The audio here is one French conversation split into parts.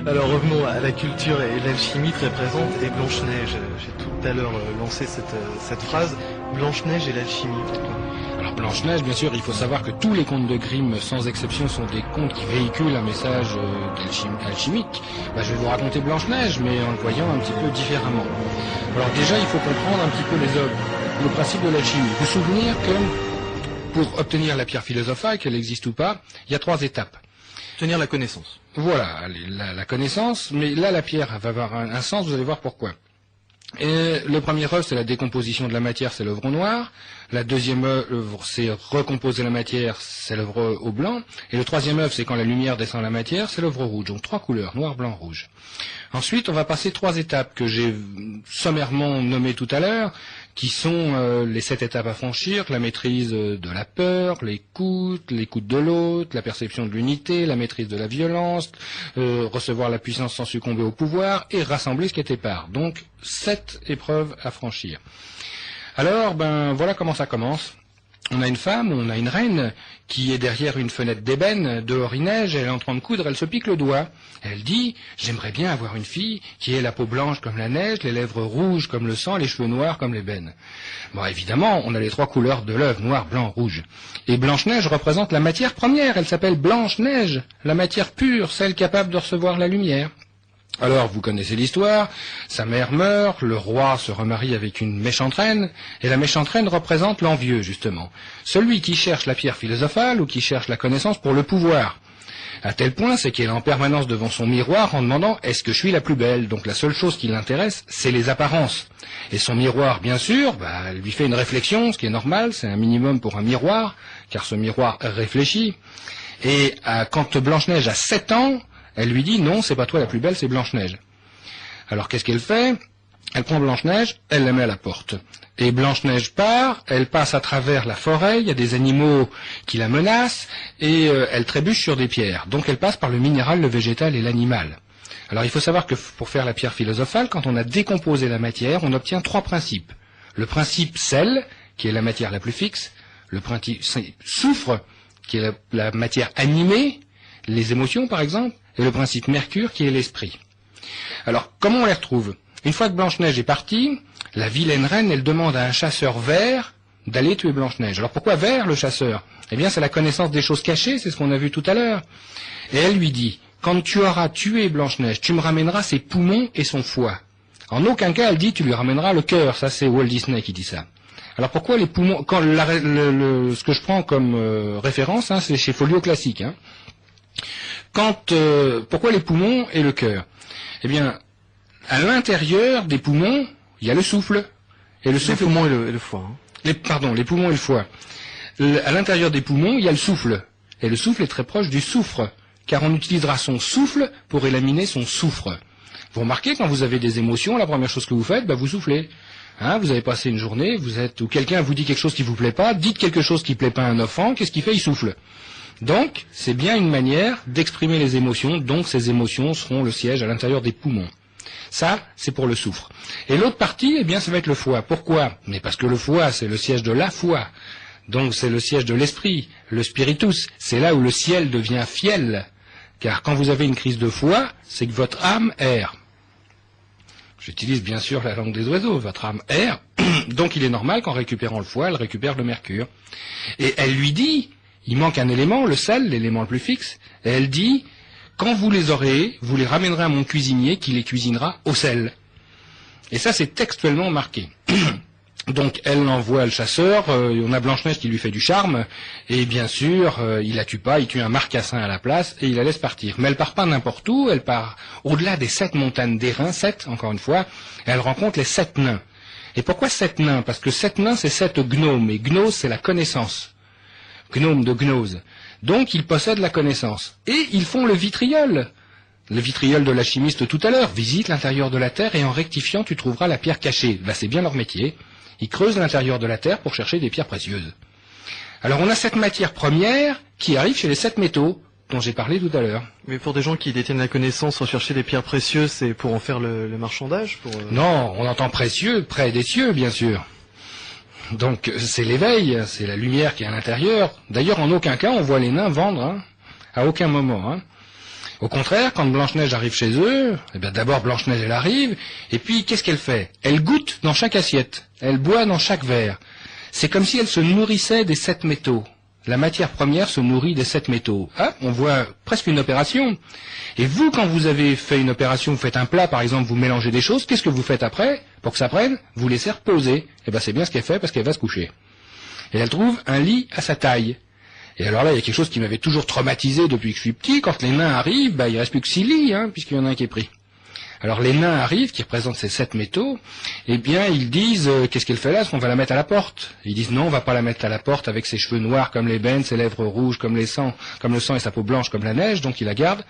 Alors revenons à la culture et l'alchimie très présente et Blanche-Neige. J'ai tout à l'heure lancé cette phrase, Blanche-Neige et l'alchimie. Alors Blanche-Neige, bien sûr, il faut savoir que tous les contes de Grimm, sans exception, sont des contes qui véhiculent un message alchimique. Je vais vous raconter Blanche-Neige, mais en le voyant un petit peu différemment. Alors déjà, il faut comprendre un petit peu le principe de l'alchimie. Vous vous souvenir que pour obtenir la pierre philosophale, qu'elle existe ou pas, il y a 3 étapes. Obtenir la connaissance. Voilà, la connaissance, mais là la pierre va avoir un sens, vous allez voir pourquoi. Et le premier œuvre, c'est la décomposition de la matière, c'est l'œuvre au noir. La deuxième œuvre, c'est recomposer la matière, c'est l'œuvre au blanc. Et le troisième œuvre, c'est quand la lumière descend à la matière, c'est l'œuvre au rouge. Donc 3 couleurs, noir, blanc, rouge. Ensuite, on va passer 3 étapes que j'ai sommairement nommées tout à l'heure, qui sont les 7 étapes à franchir: la maîtrise de la peur, l'écoute de l'autre, la perception de l'unité, la maîtrise de la violence, recevoir la puissance sans succomber au pouvoir, et rassembler ce qui est épars. Donc 7 épreuves à franchir. Alors, voilà comment ça commence. On a une femme, on a une reine qui est derrière une fenêtre d'ébène, dehors il neige, elle est en train de coudre, elle se pique le doigt. Elle dit: j'aimerais bien avoir une fille qui ait la peau blanche comme la neige, les lèvres rouges comme le sang, les cheveux noirs comme l'ébène. Bon, évidemment, on a les 3 couleurs de l'œuvre, noir, blanc, rouge. Et Blanche-Neige représente la matière première, elle s'appelle Blanche-Neige, la matière pure, celle capable de recevoir la lumière. Alors, vous connaissez l'histoire, sa mère meurt, le roi se remarie avec une méchante reine, et la méchante reine représente l'envieux, justement. Celui qui cherche la pierre philosophale ou qui cherche la connaissance pour le pouvoir. À tel point, c'est qu'elle est en permanence devant son miroir en demandant « est-ce que je suis la plus belle ?» Donc la seule chose qui l'intéresse, c'est les apparences. Et son miroir, bien sûr, elle lui fait une réflexion, ce qui est normal, c'est un minimum pour un miroir, car ce miroir réfléchit. Et quand Blanche-Neige a 7 ans, elle lui dit: non, c'est pas toi la plus belle, c'est Blanche-Neige. Alors qu'est-ce qu'elle fait? Elle prend Blanche-Neige, elle la met à la porte. Et Blanche-Neige part, elle passe à travers la forêt, il y a des animaux qui la menacent, et elle trébuche sur des pierres. Donc elle passe par le minéral, le végétal et l'animal. Alors il faut savoir que pour faire la pierre philosophale, quand on a décomposé la matière, on obtient 3 principes. Le principe sel, qui est la matière la plus fixe, le principe soufre, qui est la matière animée, les émotions par exemple, et le principe mercure qui est l'esprit. Alors, comment on les retrouve? Une fois que Blanche-Neige est partie, la vilaine reine, elle demande à un chasseur vert d'aller tuer Blanche-Neige. Alors pourquoi vert, le chasseur? Eh bien, c'est la connaissance des choses cachées, c'est ce qu'on a vu tout à l'heure. Et elle lui dit: quand tu auras tué Blanche-Neige, tu me ramèneras ses poumons et son foie. En aucun cas, elle dit, tu lui ramèneras le cœur. Ça, c'est Walt Disney qui dit ça. Alors pourquoi les poumons? Quand ce que je prends comme référence, c'est chez Folio Classique. Pourquoi les poumons et le cœur? Eh bien, à l'intérieur des poumons, il y a le souffle. Et le souffle, les poumons et le foie. Les poumons et le foie. À l'intérieur des poumons, il y a le souffle. Et le souffle est très proche du soufre, car on utilisera son souffle pour éliminer son soufre. Vous remarquez, quand vous avez des émotions, la première chose que vous faites, vous soufflez. Vous avez passé une journée, ou quelqu'un vous dit quelque chose qui vous plaît pas, dites quelque chose qui plaît pas à un enfant, qu'est-ce qu'il fait? Il souffle. Donc, c'est bien une manière d'exprimer les émotions, donc ces émotions seront le siège à l'intérieur des poumons. Ça, c'est pour le soufre. Et l'autre partie, eh bien, ça va être le foie. Pourquoi? Mais parce que le foie, c'est le siège de la foi. Donc, c'est le siège de l'esprit, le spiritus. C'est là où le ciel devient fiel. Car quand vous avez une crise de foi, c'est que votre âme erre. J'utilise bien sûr la langue des oiseaux. Votre âme erre. Donc, il est normal qu'en récupérant le foie, elle récupère le mercure. Et elle lui dit... il manque un élément, le sel, l'élément le plus fixe. Et elle dit: quand vous les aurez, vous les ramènerez à mon cuisinier qui les cuisinera au sel. Et ça, c'est textuellement marqué. Donc, elle envoie le chasseur, on a Blanche-Neige qui lui fait du charme, et bien sûr, il la tue pas, il tue un marcassin à la place, et il la laisse partir. Mais elle part pas n'importe où, elle part au-delà des 7 montagnes d'Airain, 7, encore une fois, et elle rencontre les 7 nains. Et pourquoi 7 nains? Parce que 7 nains, c'est 7 gnomes, et gnose, c'est la connaissance. Gnome de gnose. Donc, ils possèdent la connaissance. Et ils font le vitriol. Le vitriol de l'alchimiste tout à l'heure. Visite l'intérieur de la terre et en rectifiant, tu trouveras la pierre cachée. C'est bien leur métier. Ils creusent l'intérieur de la terre pour chercher des pierres précieuses. Alors, on a cette matière première qui arrive chez les 7 métaux dont j'ai parlé tout à l'heure. Mais pour des gens qui détiennent la connaissance, rechercher des pierres précieuses, c'est pour en faire le marchandage Non, on entend précieux, près des cieux, bien sûr. Donc c'est l'éveil, c'est la lumière qui est à l'intérieur. D'ailleurs, en aucun cas, on voit les nains vendre, à aucun moment. Au contraire, quand Blanche-Neige arrive chez eux, eh bien d'abord Blanche-Neige elle arrive, et puis qu'est-ce qu'elle fait? Elle goûte dans chaque assiette, elle boit dans chaque verre. C'est comme si elle se nourrissait des 7 métaux. La matière première se nourrit des 7 métaux. Ah, on voit presque une opération. Et vous, quand vous avez fait une opération, vous faites un plat, par exemple, vous mélangez des choses, qu'est-ce que vous faites après? Pour que ça prenne, vous laissez reposer. Eh bien c'est bien ce qu'elle fait parce qu'elle va se coucher. Et elle trouve un lit à sa taille. Et alors là, il y a quelque chose qui m'avait toujours traumatisé depuis que je suis petit. Quand les nains arrivent, il reste plus que 6 lits, puisqu'il y en a un qui est pris. Alors les nains arrivent, qui représentent ces 7 métaux, eh bien ils disent, qu'est-ce qu'elle fait là? Est-ce qu'on va la mettre à la porte? Ils disent non, on va pas la mettre à la porte avec ses cheveux noirs comme l'ébène, ses lèvres rouges comme le sang et sa peau blanche comme la neige, donc ils la gardent.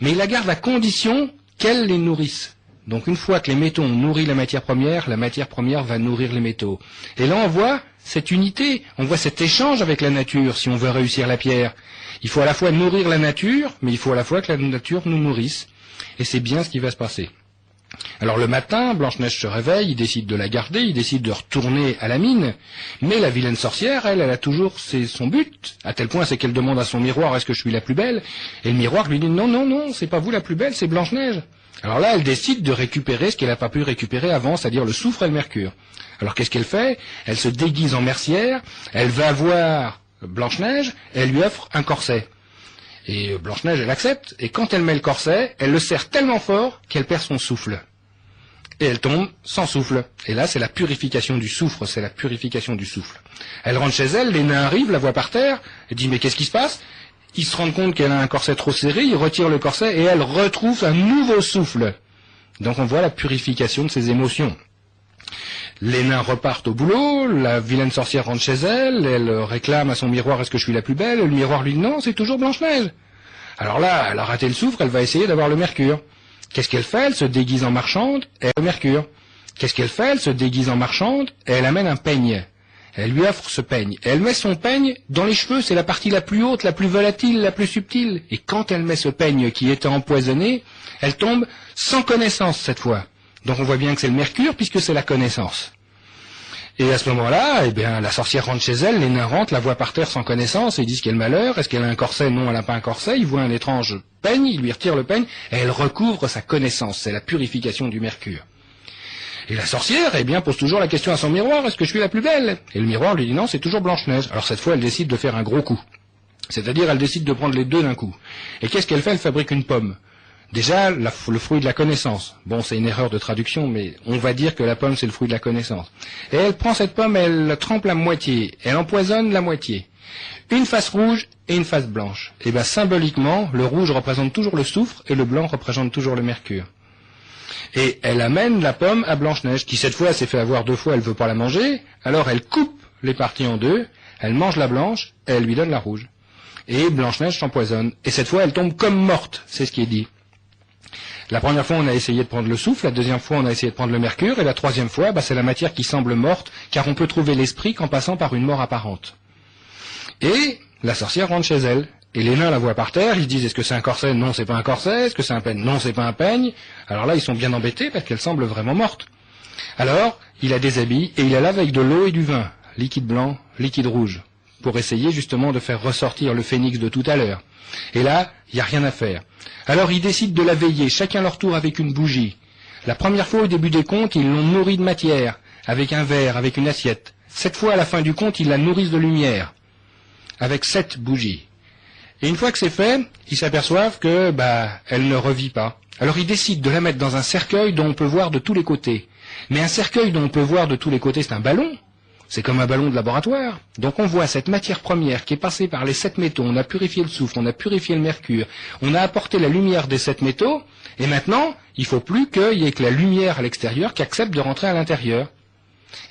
Mais ils la gardent à condition qu'elle les nourrisse. Donc une fois que les métaux ont nourri la matière première va nourrir les métaux. Et là on voit cette unité, on voit cet échange avec la nature si on veut réussir la pierre. Il faut à la fois nourrir la nature, mais il faut à la fois que la nature nous nourrisse. Et c'est bien ce qui va se passer. Alors le matin, Blanche-Neige se réveille, il décide de la garder, il décide de retourner à la mine, mais la vilaine sorcière, elle a toujours son but, à tel point c'est qu'elle demande à son miroir, est-ce que je suis la plus belle? Et le miroir lui dit, non, c'est pas vous la plus belle, c'est Blanche-Neige. Alors là, elle décide de récupérer ce qu'elle n'a pas pu récupérer avant, c'est-à-dire le soufre et le mercure. Alors qu'est-ce qu'elle fait? Elle se déguise en mercière, elle va voir Blanche-Neige, et elle lui offre un corset. Et Blanche-Neige, elle accepte, et quand elle met le corset, elle le serre tellement fort qu'elle perd son souffle. Et elle tombe sans souffle. Et là, c'est la purification du soufre, c'est la purification du souffle. Elle rentre chez elle, les nains arrivent, la voient par terre, elle dit, mais qu'est-ce qui se passe? Ils se rendent compte qu'elle a un corset trop serré, ils retirent le corset, et elle retrouve un nouveau souffle. Donc on voit la purification de ses émotions. Les nains repartent au boulot, la vilaine sorcière rentre chez elle, elle réclame à son miroir, est-ce que je suis la plus belle? Le miroir lui dit, non, c'est toujours Blanche-Neige. Alors là, elle a raté le soufre, elle va essayer d'avoir le mercure. Qu'est-ce qu'elle fait? Elle se déguise en marchande, et elle a le mercure. Qu'est-ce qu'elle fait? Elle se déguise en marchande, et elle amène un peigne. Elle lui offre ce peigne. Et elle met son peigne dans les cheveux, c'est la partie la plus haute, la plus volatile, la plus subtile. Et quand elle met ce peigne qui était empoisonné, elle tombe sans connaissance cette fois. Donc on voit bien que c'est le mercure puisque c'est la connaissance. Et à ce moment-là, eh bien, la sorcière rentre chez elle, les nains rentrent, la voient par terre sans connaissance, et ils disent quel malheur, est-ce qu'elle a un corset? Non, elle n'a pas un corset, ils voient un étrange peigne, ils lui retirent le peigne, et elle recouvre sa connaissance, c'est la purification du mercure. Et la sorcière, eh bien, pose toujours la question à son miroir, est-ce que je suis la plus belle? Et le miroir lui dit non, c'est toujours Blanche-Neige. Alors cette fois, elle décide de faire un gros coup. C'est-à-dire, elle décide de prendre les deux d'un coup. Et qu'est-ce qu'elle fait? Elle fabrique une pomme. Déjà, le fruit de la connaissance. Bon, c'est une erreur de traduction, mais on va dire que la pomme, c'est le fruit de la connaissance. Et elle prend cette pomme, elle la trempe la moitié. Elle empoisonne la moitié. Une face rouge et une face blanche. Et bien, symboliquement, le rouge représente toujours le soufre et le blanc représente toujours le mercure. Et elle amène la pomme à Blanche-Neige, qui cette fois s'est fait avoir 2 fois, elle veut pas la manger. Alors elle coupe les parties en 2, elle mange la blanche et elle lui donne la rouge. Et Blanche-Neige s'empoisonne. Et cette fois, elle tombe comme morte, c'est ce qui est dit. La première fois, on a essayé de prendre le souffle, la deuxième fois, on a essayé de prendre le mercure, et la troisième fois, c'est la matière qui semble morte, car on peut trouver l'esprit qu'en passant par une mort apparente. Et la sorcière rentre chez elle, et les nains la voient par terre, ils se disent, est-ce que c'est un corset? Non, c'est pas un corset. Est-ce que c'est un peigne? Non, c'est pas un peigne. Alors là, ils sont bien embêtés, parce qu'elle semble vraiment morte. Alors, il la déshabille, et il la lave avec de l'eau et du vin, liquide blanc, liquide rouge, pour essayer justement de faire ressortir le phénix de tout à l'heure. Et là, il n'y a rien à faire. Alors ils décident de la veiller, chacun leur tour avec une bougie. La première fois au début des contes, ils l'ont nourrie de matière, avec un verre, avec une assiette. Cette fois, à la fin du conte, ils la nourrissent de lumière, avec 7 bougies. Et une fois que c'est fait, ils s'aperçoivent que, elle ne revit pas. Alors ils décident de la mettre dans un cercueil dont on peut voir de tous les côtés. Mais un cercueil dont on peut voir de tous les côtés, c'est un ballon. C'est comme un ballon de laboratoire. Donc on voit cette matière première qui est passée par les 7 métaux, on a purifié le soufre, on a purifié le mercure, on a apporté la lumière des 7 métaux, et maintenant, il ne faut plus qu'il y ait que la lumière à l'extérieur qui accepte de rentrer à l'intérieur.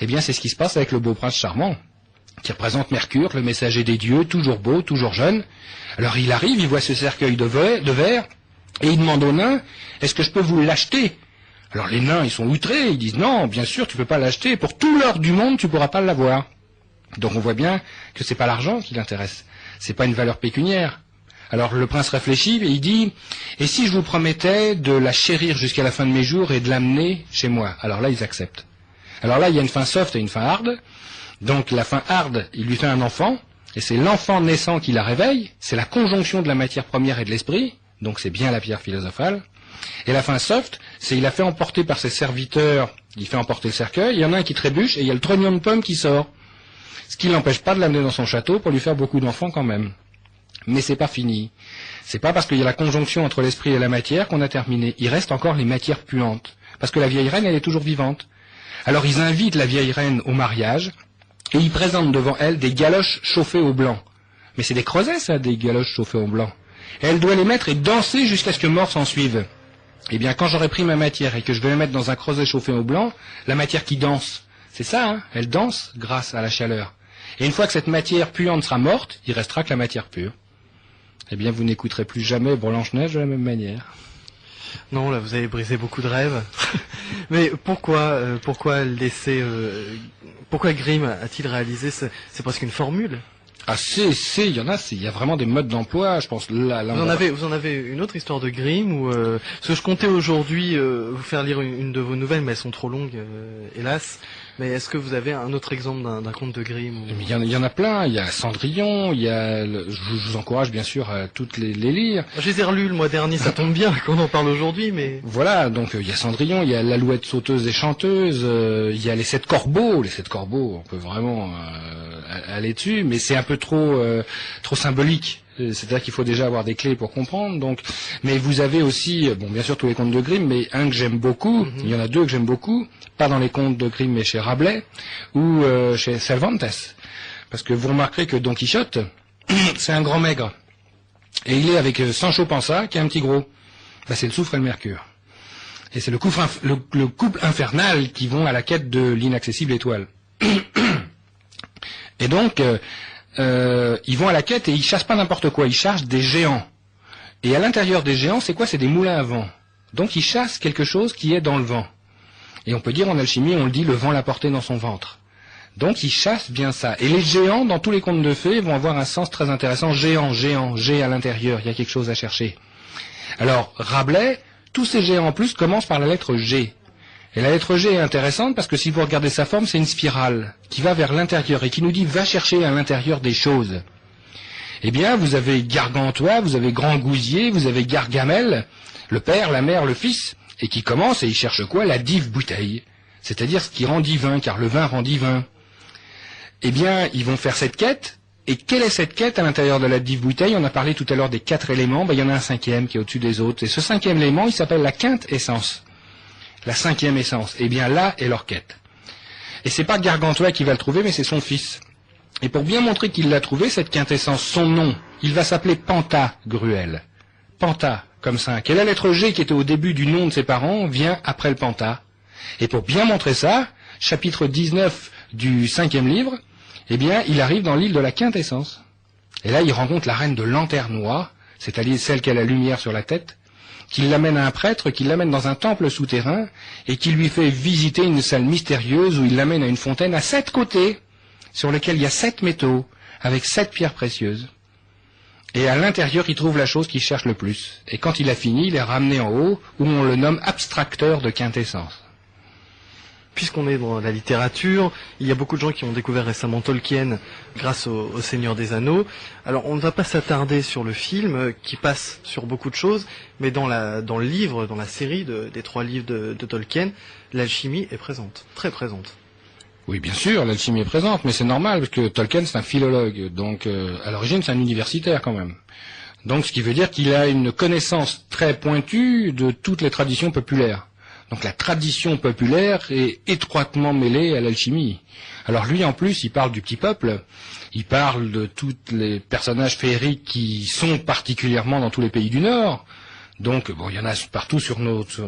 Eh bien, c'est ce qui se passe avec le beau prince charmant, qui représente Mercure, le messager des dieux, toujours beau, toujours jeune. Alors il arrive, il voit ce cercueil de verre, et il demande aux nains, est-ce que je peux vous l'acheter? Alors les nains, ils sont outrés, ils disent non, bien sûr, tu peux pas l'acheter, pour tout l'or du monde, tu pourras pas l'avoir. Donc on voit bien que c'est pas l'argent qui l'intéresse, c'est pas une valeur pécuniaire. Alors le prince réfléchit et il dit, et si je vous promettais de la chérir jusqu'à la fin de mes jours et de l'amener chez moi? Alors là, ils acceptent. Alors là, il y a une fin soft et une fin hard. Donc la fin hard, il lui fait un enfant, et c'est l'enfant naissant qui la réveille, c'est la conjonction de la matière première et de l'esprit. donc c'est bien la pierre philosophale. Et la fin soft, c'est il a fait emporter par ses serviteurs, il fait emporter le cercueil, il y en a un qui trébuche et il y a le trognon de pomme qui sort. Ce qui l'empêche pas de l'amener dans son château pour lui faire beaucoup d'enfants quand même. Mais c'est pas fini. C'est pas parce qu'il y a la conjonction entre l'esprit et la matière qu'on a terminé. Il reste encore les matières puantes. Parce que la vieille reine, elle est toujours vivante. Alors ils invitent la vieille reine au mariage et ils présentent devant elle des galoches chauffées au blanc. Mais c'est des creusets, ça, des galoches chauffées au blanc. Et elle doit les mettre et danser jusqu'à ce que mort s'en suive. Eh bien, quand j'aurai pris ma matière et que je vais la mettre dans un creuset chauffé au blanc, la matière qui danse, c'est ça, hein, elle danse grâce à la chaleur. Et une fois que cette matière puante sera morte, il restera que la matière pure. Eh bien, vous n'écouterez plus jamais Blanche-Neige de la même manière. Non, là, vous avez brisé beaucoup de rêves. Mais pourquoi laisser... pourquoi Grimm a-t-il réalisé c'est presque une formule? Ah, il y a vraiment des modes d'emploi, je pense. Là, vous en avez une autre histoire de Grimm ou parce que je comptais aujourd'hui vous faire lire une de vos nouvelles, mais elles sont trop longues, hélas. Mais est-ce que vous avez un autre exemple d'un conte de Grimm ou... Il y en a plein. Il y a Cendrillon. Je vous encourage bien sûr à toutes les lire. Je les ai relus le mois dernier, ça tombe bien qu'on en parle aujourd'hui, mais... Voilà, donc il y a Cendrillon, il y a l'Alouette sauteuse et chanteuse, il y a les 7 corbeaux. Les 7 corbeaux, on peut vraiment aller dessus, mais c'est un peu trop symbolique. C'est-à-dire qu'il faut déjà avoir des clés pour comprendre. Donc, mais vous avez aussi, bon, bien sûr tous les contes de Grimm, mais un que j'aime beaucoup. Il y en a deux que j'aime beaucoup, pas dans les contes de Grimm, mais chez Rabelais ou chez Cervantes, parce que vous remarquerez que Don Quichotte, c'est un grand maigre, et il est avec Sancho Panza, qui est un petit gros. Ben, c'est le soufre et le mercure, et c'est le couple infernal qui vont à la quête de l'inaccessible étoile. Et donc ils vont à la quête et ils chassent pas n'importe quoi, ils chassent des géants. Et à l'intérieur des géants, c'est quoi? C'est des moulins à vent. Donc ils chassent quelque chose qui est dans le vent. Et on peut dire en alchimie, on le dit, le vent l'a porté dans son ventre. Donc ils chassent bien ça. Et les géants, dans tous les contes de fées, vont avoir un sens très intéressant. Géant, G à l'intérieur, il y a quelque chose à chercher. Alors Rabelais, tous ces géants en plus commencent par la lettre G. Et la lettre G est intéressante parce que si vous regardez sa forme, c'est une spirale qui va vers l'intérieur et qui nous dit va chercher à l'intérieur des choses. Eh bien, vous avez Gargantua, vous avez Grand Gousier, vous avez Gargamel, le père, la mère, le fils, et qui commence et il cherche quoi? La dive bouteille, c'est-à-dire ce qui rend divin, car le vin rend divin. Eh bien, ils vont faire cette quête. Et quelle est cette quête à l'intérieur de la dive bouteille? On a parlé tout à l'heure des 4 éléments, ben, il y en a un 5e qui est au-dessus des autres. Et ce 5e élément, il s'appelle la quintessence. La 5e essence. Eh bien là est leur quête. Et c'est pas Gargantua qui va le trouver, mais c'est son fils. Et pour bien montrer qu'il l'a trouvé, cette quintessence, son nom, il va s'appeler Pantagruel. Panta, comme ça. Et la lettre G qui était au début du nom de ses parents vient après le Panta. Et pour bien montrer ça, chapitre 19 du 5e livre, eh bien, il arrive dans l'île de la quintessence. Et là, il rencontre la reine de Lanternois, c'est-à-dire celle qui a la lumière sur la tête, qui l'amène à un prêtre, qui l'amène dans un temple souterrain, et qui lui fait visiter une salle mystérieuse où il l'amène à une fontaine à 7 côtés, sur lesquels il y a 7 métaux, avec 7 pierres précieuses. Et à l'intérieur, il trouve la chose qu'il cherche le plus. Et quand il a fini, il est ramené en haut, où on le nomme abstracteur de quintessence. Puisqu'on est dans la littérature, il y a beaucoup de gens qui ont découvert récemment Tolkien grâce au Seigneur des Anneaux. Alors on ne va pas s'attarder sur le film qui passe sur beaucoup de choses, mais dans le livre, dans la série des 3 livres de Tolkien, l'alchimie est présente, très présente. Oui, bien sûr, l'alchimie est présente, mais c'est normal, parce que Tolkien c'est un philologue, donc à l'origine c'est un universitaire quand même. Donc ce qui veut dire qu'il a une connaissance très pointue de toutes les traditions populaires. Donc la tradition populaire est étroitement mêlée à l'alchimie. Alors lui, en plus, il parle du petit peuple, il parle de tous les personnages féeriques qui sont particulièrement dans tous les pays du Nord. Donc, bon, il y en a partout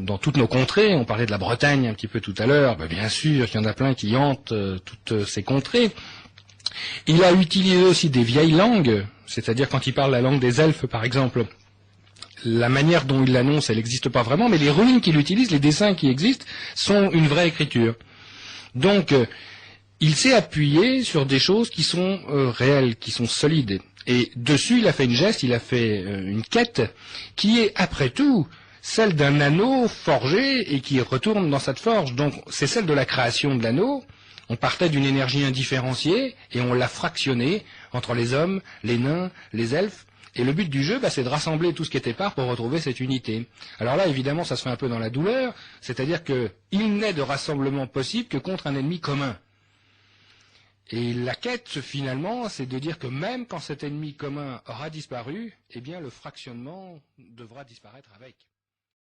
dans toutes nos contrées. On parlait de la Bretagne un petit peu tout à l'heure. Ben, bien sûr, il y en a plein qui hantent toutes ces contrées. Il a utilisé aussi des vieilles langues, c'est-à-dire quand il parle la langue des elfes, par exemple. La manière dont il l'annonce, elle n'existe pas vraiment, mais les runes qu'il utilise, les dessins qui existent, sont une vraie écriture. Donc, il s'est appuyé sur des choses qui sont réelles, qui sont solides. Et dessus, il a fait une geste, il a fait une quête, qui est, après tout, celle d'un anneau forgé et qui retourne dans cette forge. Donc, c'est celle de la création de l'anneau. On partait d'une énergie indifférenciée et on l'a fractionnée entre les hommes, les nains, les elfes. Et le but du jeu, c'est de rassembler tout ce qui est épars pour retrouver cette unité. Alors là, évidemment, ça se fait un peu dans la douleur, c'est-à-dire que il n'est de rassemblement possible que contre un ennemi commun. Et la quête, finalement, c'est de dire que même quand cet ennemi commun aura disparu, eh bien, le fractionnement devra disparaître avec.